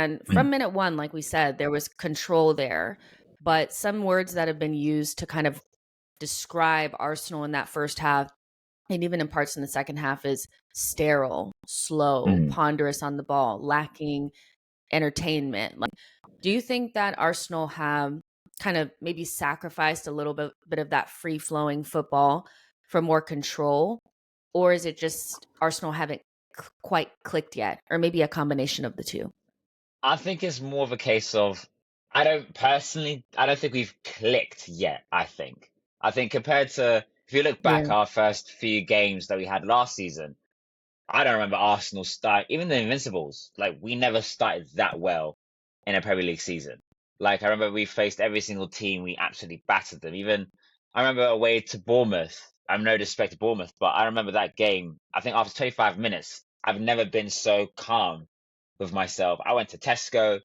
And from minute one, like we said, there was control there. But some words that have been used to kind of describe Arsenal in that first half, and even in parts in the second half, is sterile, slow, Mm. ponderous on the ball, lacking entertainment. Like, do you think that Arsenal have kind of maybe sacrificed a little bit of that free flowing football for more control? Or is it just Arsenal haven't quite clicked yet? Or maybe a combination of the two? I think it's more of a case of I don't think we've clicked yet, I think compared to if you look back Yeah. our first few games that we had last season, I don't remember Arsenal start, even the Invincibles, like we never started that well in a Premier League season. Like I remember we faced every single team, we absolutely battered them. Even I remember away to Bournemouth. I'm no disrespect to Bournemouth, but I remember that game. I think after 25 minutes, I've never been so calm with myself. I went to Tesco,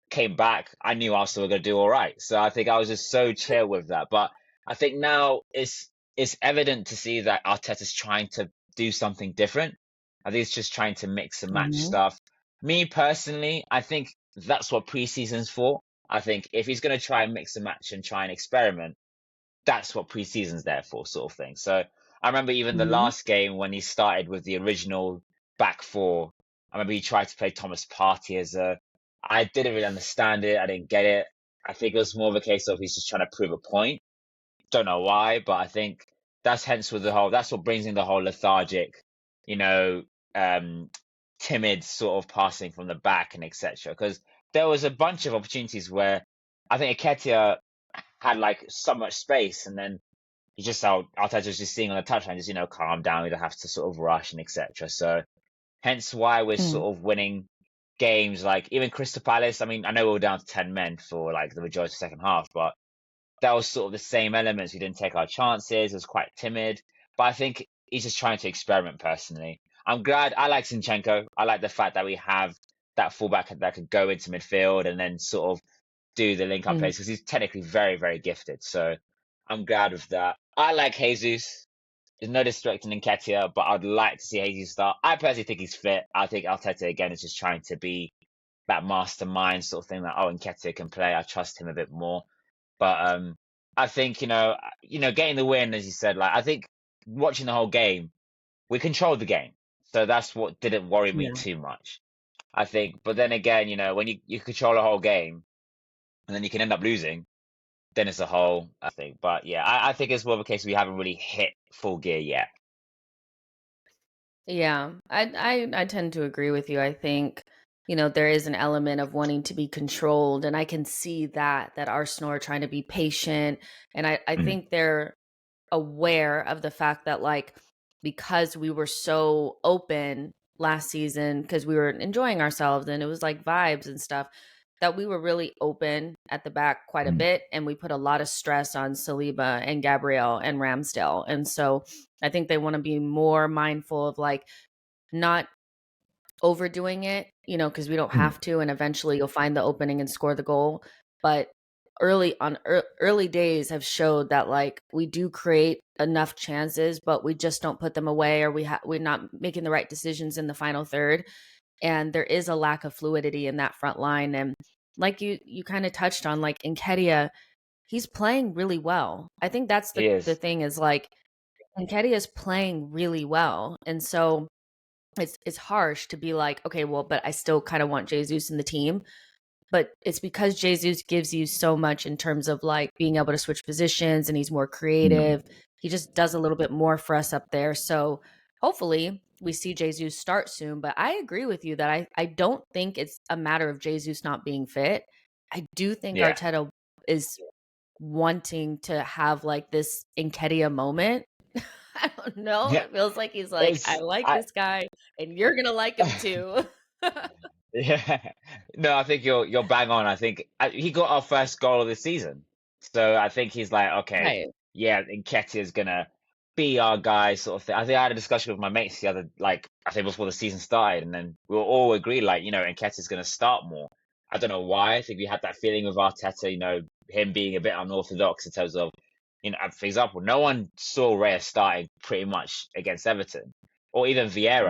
came back. I knew Arsenal were going to do all right. So I think I was just so chill with that. But I think now it's evident to see that Arteta's trying to do something different. I think it's just trying to mix and match Hmm. stuff. Me personally, I think that's what preseason's for. I think if he's going to try and mix and match and try and experiment, that's what preseason's there for, sort of thing. So I remember even the Hmm. last game when he started with the original back four. I remember he tried to play Thomas Partey as a. I didn't really understand it. I didn't get it. I think it was more of a case of he's just trying to prove a point. Don't know why, but I think that's hence with the whole. That's what brings in the whole lethargic, you know, um, timid sort of passing from the back and etc. Because there was a bunch of opportunities where I think Nketiah had like so much space, and then he just out Arteta's just seeing on the touchline, just calm down. We don't have to sort of rush and etc. So hence why we're Mm. sort of winning games like even Crystal Palace. I mean, I know we were down to 10 men for like the majority of the second half, but that was sort of the same elements. We didn't take our chances. It was quite timid, but I think he's just trying to experiment. Personally, I'm glad. I like Zinchenko. I like the fact that we have that fullback that could go into midfield and then sort of do the link up Mm. plays because he's technically very, very gifted. So I'm glad with that. I like Jesus. There's no disrespect to Nketiah, but I'd like to see Jesus start. I personally think he's fit. I think Arteta again is just trying to be that mastermind sort of thing that Nketiah can play. I trust him a bit more. But I think getting the win, as you said, like I think watching the whole game, we controlled the game, so that's what didn't worry me Yeah. too much. I think, but then again, when you control a whole game and then you can end up losing, then it's a whole I think. But yeah, I think it's more of a case we haven't really hit full gear yet. Yeah, I tend to agree with you. I think, there is an element of wanting to be controlled, and I can see that Arsenal are trying to be patient, and I Mm, think they're aware of the fact that, like, because we were so open last season because we were enjoying ourselves and it was like vibes and stuff, that we were really open at the back quite a mm, bit, and we put a lot of stress on Saliba and Gabriel and Ramsdale. And so I think they want to be more mindful of, like, not overdoing it, because we don't mm. have to, and eventually you'll find the opening and score the goal. But early days have showed that, like, we do create enough chances, but we just don't put them away, or we're not making the right decisions in the final third. And there is a lack of fluidity in that front line. And like you kind of touched on, like, Nketiah, he's playing really well. I think that's He the is. thing, is like, Nketiah is playing really well. And so it's harsh to be like, okay, well, but I still kind of want Jesus in the team. But it's because Jesus gives you so much in terms of, like, being able to switch positions, and he's more Mm, creative. He just does a little bit more for us up there. So hopefully we see Jesus start soon. But I agree with you that I don't think it's a matter of Jesus not being fit. I do think yeah. Arteta is wanting to have, like, this Nketiah moment. I don't know. Yeah. It feels like he's like, I It's like I this guy, and you're gonna like him too. Yeah. No, I think you're bang on. I think he got our first goal of the season. So I think he's like, okay, Right. yeah, Nketiah is gonna be our guy sort of thing. I think I had a discussion with my mates the other I think before the season started, and then we were all agreed like, Nketiah's gonna start more. I don't know why. I think we had that feeling with Arteta, him being a bit unorthodox in terms of, for example, no one saw Raya starting pretty much against Everton or even Vieira.